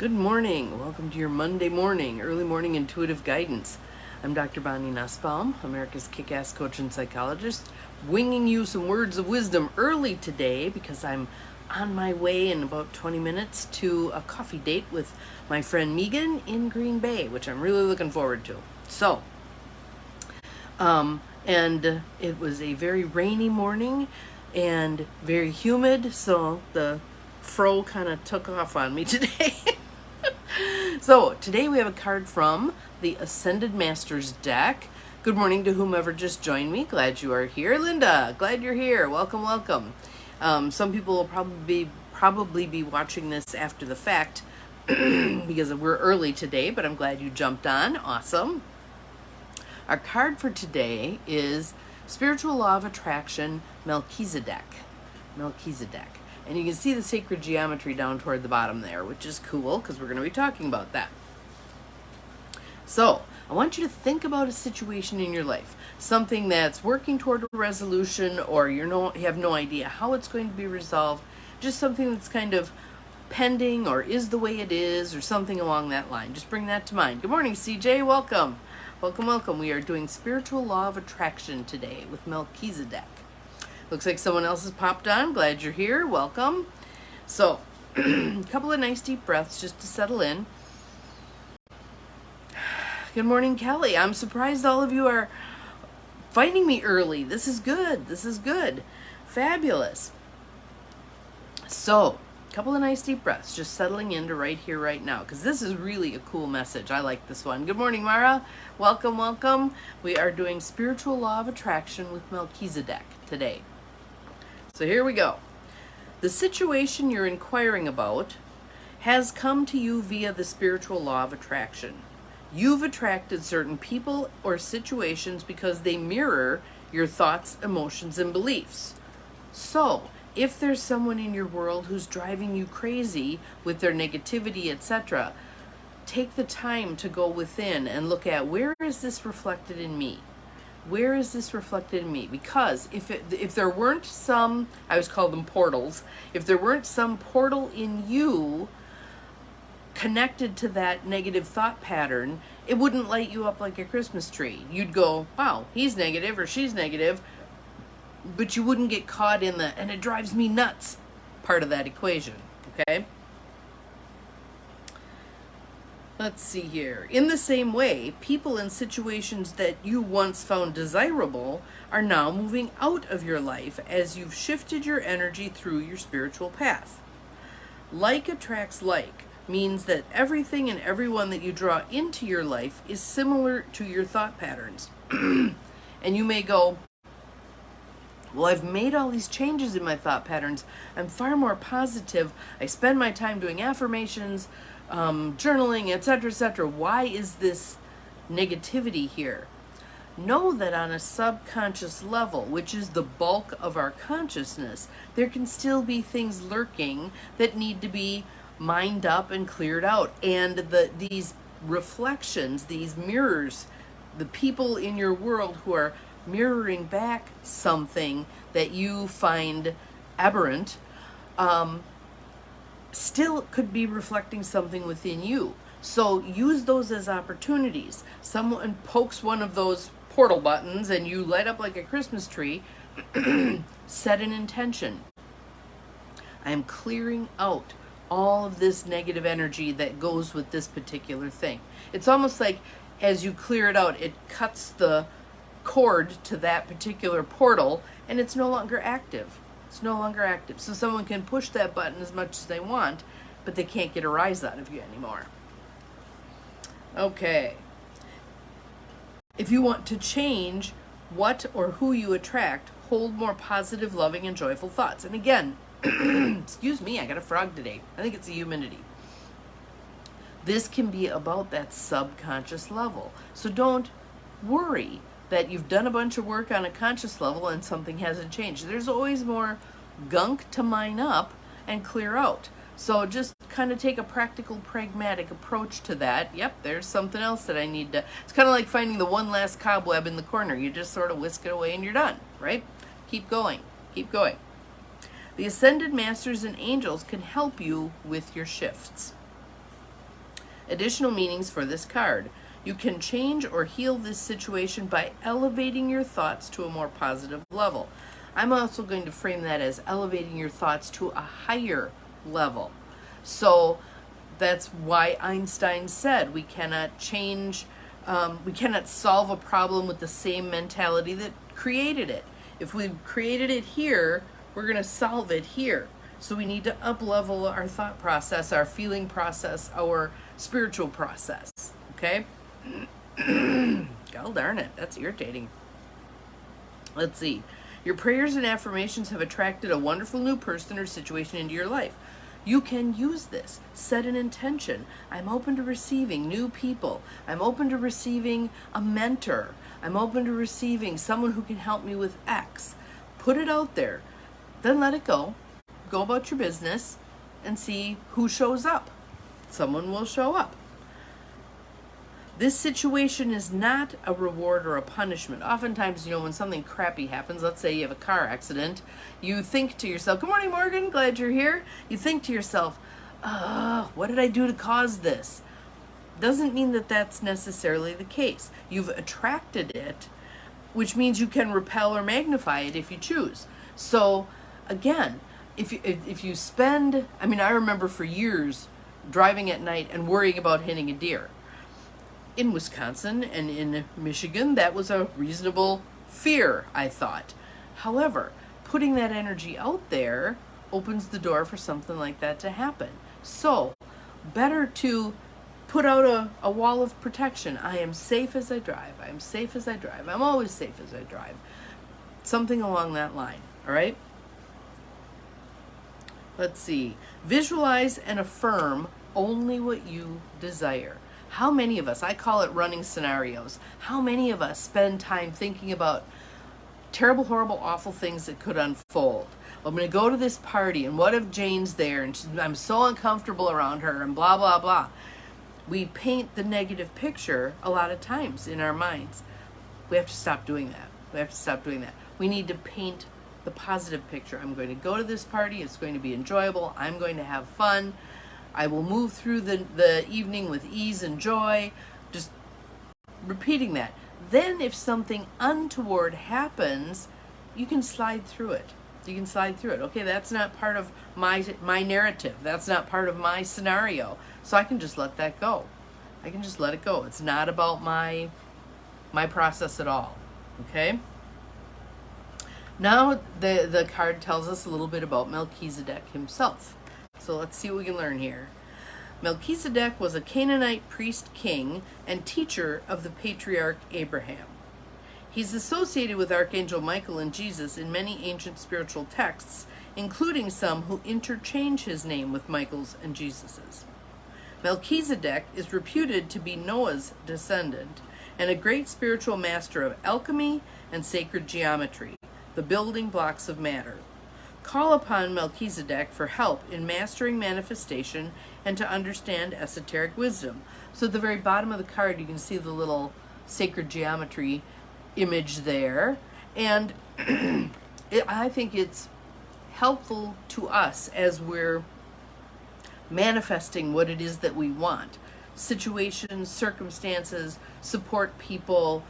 Good morning. Welcome to your Monday morning, early morning intuitive guidance. I'm Dr. Bonnie Nussbaum, America's kick-ass coach and psychologist, winging you some words of wisdom early today because I'm on my way in about 20 minutes to a coffee date with my friend Megan in Green Bay, which I'm really looking forward to. And it was a very rainy morning and very humid, so the fro kind of took off on me today. So today we have a card from the Ascended Masters deck. Good morning to whomever just joined me. Glad you are here. Linda, glad you're here. Welcome, welcome. Some people will probably be watching this after the fact because we're early today, but I'm glad you jumped on. Awesome. Our card for today is Spiritual Law of Attraction, Melchizedek. Melchizedek. And you can see the sacred geometry down toward the bottom there, which is cool because we're going to be talking about that. So, I want you to think about a situation in your life, something that's working toward a resolution or you have no idea how it's going to be resolved, just something that's kind of pending or is the way it is or something along that line. Just bring that to mind. Good morning, CJ. Welcome. Welcome, welcome. We are doing Spiritual Law of Attraction today with Melchizedek. Looks like someone else has popped on. Glad you're here. Welcome. So, a couple of nice deep breaths just to settle in. Good morning, Kelly. I'm surprised all of you are finding me early. This is good. This is good. Fabulous. So, a couple of nice deep breaths, just settling into right here, right now, because this is really a cool message. I like this one. Good morning, Mara. Welcome, welcome. We are doing Spiritual Law of Attraction with Melchizedek today. So here we go. The situation you're inquiring about has come to you via the spiritual law of attraction. You've attracted certain people or situations because they mirror your thoughts, emotions, and beliefs. So, if there's someone in your world who's driving you crazy with their negativity, etc., take the time to go within and look at, where is this reflected in me? Where is this reflected in me? Because if there weren't some, I always call them portals, if there weren't some portal in you connected to that negative thought pattern, it wouldn't light you up like a Christmas tree. You'd go, wow, he's negative or she's negative, but you wouldn't get caught in the, and it drives me nuts, part of that equation, okay? Let's see here. In the same way, people in situations that you once found desirable are now moving out of your life as you've shifted your energy through your spiritual path. Like attracts like means that everything and everyone that you draw into your life is similar to your thought patterns. And you may go, well, I've made all these changes in my thought patterns. I'm far more positive. I spend my time doing affirmations, journaling, etc., etc. Why is this negativity here? Know that on a subconscious level, which is the bulk of our consciousness, there can still be things lurking that need to be mined up and cleared out. And these reflections, these mirrors, the people in your world who are mirroring back something that you find aberrant, still could be reflecting something within you. So use those as opportunities. Someone pokes one of those portal buttons and you light up like a Christmas tree. Set an intention. I am clearing out all of this negative energy that goes with this particular thing. It's almost like as you clear it out, it cuts the cord to that particular portal and it's no longer active. It's no longer active. So someone can push that button as much as they want, but they can't get a rise out of you anymore. Okay. If you want to change what or who you attract, hold more positive, loving, and joyful thoughts. And again, excuse me, I got a frog today. I think it's the humidity. This can be about that subconscious level. So don't worry that you've done a bunch of work on a conscious level and something hasn't changed. There's always more gunk to mine up and clear out. So just kind of take a practical, pragmatic approach to that. Yep, there's something else that I need to... It's kind of like finding the one last cobweb in the corner. You just sort of whisk it away and you're done, right? Keep going. Keep going. The Ascended Masters and Angels can help you with your shifts. Additional meanings for this card. You can change or heal this situation by elevating your thoughts to a more positive level. I'm also going to frame that as elevating your thoughts to a higher level. So that's why Einstein said we cannot change, we cannot solve a problem with the same mentality that created it. If we created it here, we're going to solve it here. So we need to up-level our thought process, our feeling process, our spiritual process. Okay? God darn it, that's irritating. Let's see. Your prayers and affirmations have attracted a wonderful new person or situation into your life. You can use this. Set an intention. I'm open to receiving new people. I'm open to receiving a mentor. I'm open to receiving someone who can help me with X. Put it out there. Then let it go. Go about your business and see who shows up. Someone will show up. This situation is not a reward or a punishment. Oftentimes, when something crappy happens, let's say you have a car accident, you think to yourself, good morning, Morgan, glad you're here. You think to yourself, what did I do to cause this? Doesn't mean that that's necessarily the case. You've attracted it, which means you can repel or magnify it if you choose. So, again, if you spend, I remember for years driving at night and worrying about hitting a deer. In Wisconsin and in Michigan, that was a reasonable fear, I thought. However, putting that energy out there opens the door for something like that to happen. So, better to put out a wall of protection. I am safe as I drive. I am safe as I drive. I'm always safe as I drive. Something along that line, all right? Let's see. Visualize and affirm only what you desire. How many of us, I call it running scenarios, how many of us spend time thinking about terrible, horrible, awful things that could unfold? I'm going to go to this party, and what if Jane's there, and I'm so uncomfortable around her, and blah, blah, blah. We paint the negative picture a lot of times in our minds. We have to stop doing that. We have to stop doing that. We need to paint the positive picture. I'm going to go to this party. It's going to be enjoyable. I'm going to have fun. I will move through the evening with ease and joy. Just repeating that. Then if something untoward happens, you can slide through it. You can slide through it. Okay, that's not part of my narrative. That's not part of my scenario. So I can just let that go. I can just let it go. It's not about my process at all. Okay? Now the card tells us a little bit about Melchizedek himself. So let's see what we can learn here. Melchizedek was a Canaanite priest king and teacher of the patriarch Abraham. He's associated with Archangel Michael and Jesus in many ancient spiritual texts, including some who interchange his name with Michael's and Jesus's. Melchizedek is reputed to be Noah's descendant and a great spiritual master of alchemy and sacred geometry, the building blocks of matter. Call upon Melchizedek for help in mastering manifestation and to understand esoteric wisdom. So at the very bottom of the card, you can see the little sacred geometry image there. And I think it's helpful to us as we're manifesting what it is that we want. Situations, circumstances, support people,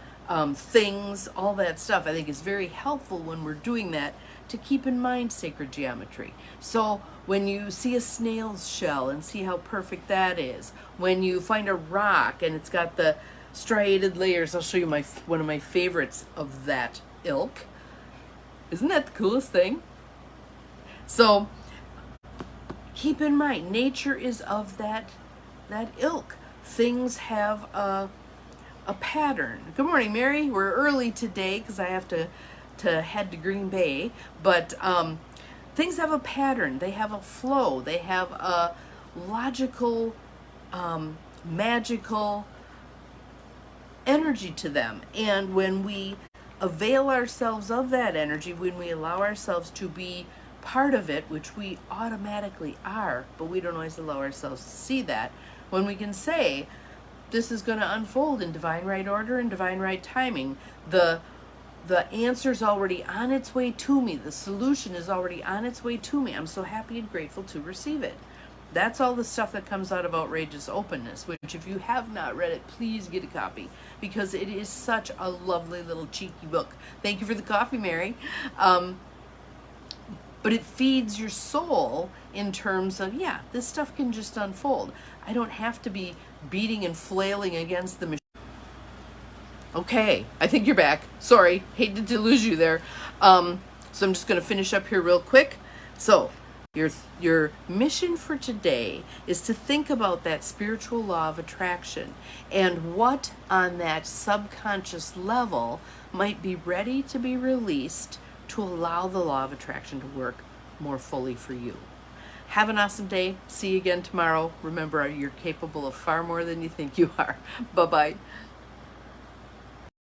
things, all that stuff. I think is very helpful when we're doing that to keep in mind sacred geometry. So when you see a snail's shell and see how perfect that is, when you find a rock and it's got the striated layers, I'll show you one of my favorites of that ilk. Isn't that the coolest thing? So keep in mind, nature is of that ilk. Things have a pattern. Good morning, Mary. We're early today because I have to head to Green Bay, but things have a pattern. They have a flow. They have a logical, magical energy to them. And when we avail ourselves of that energy, when we allow ourselves to be part of it, which we automatically are, but we don't always allow ourselves to see that, when we can say, this is going to unfold in divine right order and divine right timing, the answer's already on its way to me. The solution is already on its way to me. I'm so happy and grateful to receive it. That's all the stuff that comes out of Outrageous Openness, which if you have not read it, please get a copy, because it is such a lovely little cheeky book. Thank you for the coffee, Mary. But it feeds your soul in terms of, yeah, this stuff can just unfold. I don't have to be beating and flailing against the machine. Okay, I think you're back. Sorry, hated to lose you there. So I'm just going to finish up here real quick. So your mission for today is to think about that spiritual law of attraction and what on that subconscious level might be ready to be released to allow the law of attraction to work more fully for you. Have an awesome day. See you again tomorrow. Remember, you're capable of far more than you think you are. Bye-bye.